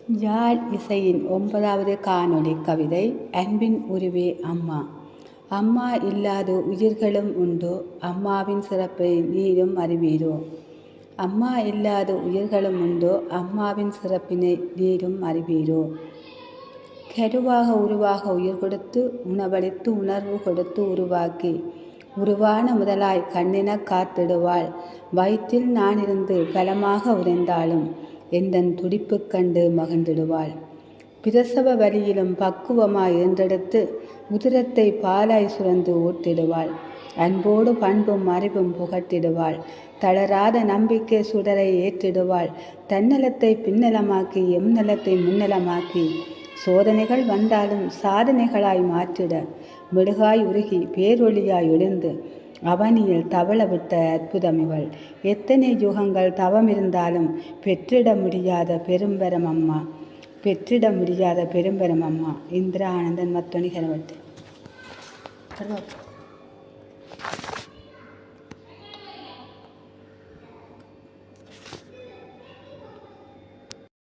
யாழ் இசையின் 9வது காணொளி கவிதை. அன்பின் உருவே அம்மா. அம்மா இல்லாத உயிர்களும் உண்டோ, அம்மாவின் சிறப்பை நீரும் அறிவீரோ. அம்மா இல்லாத உயிர்களும் உண்டோ, அம்மாவின் சிறப்பினை நீரும் அறிவீரோ. கருவாக உருவாக உயிர் கொடுத்து உணவளித்து உணர்வு கொடுத்து உருவாக்கி உருவான முதலாய் கண்ணின காத்திடுவாள். வயிற்றில் நான் இருந்து பலமாக உறைந்தாலும் எந்தன் துடிப்பு கண்டு மகிழ்ந்திடுவாள். பிரசவ வழியிலும் பக்குவமாய் என்றெடுத்து உதிரத்தை பாலாய் சுரந்து ஊட்டிடுவாள். அன்போடு பண்பும் அறிவும் புகட்டிடுவாள். தளராத நம்பிக்கை சுடரை ஏற்றிடுவாள். தன்னலத்தை பின்னலமாக்கி நலத்தை முன்னலமாக்கி சோதனைகள் வந்தாலும் சாதனைகளாய் மாற்றிட மெழுகாய் உருகி பேரொளியாய் ஒளிந்து அவனியில் தவள விட்ட அற்புதமிவள். எத்தனை யுகங்கள் தவம் இருந்தாலும் பெற்றிட முடியாத பெரும்பெரும் அம்மா. பெற்றிட முடியாத பெரும்பெரும் அம்மா. இந்திரா ஆனந்தன் மத்தொணி கரவட்டு.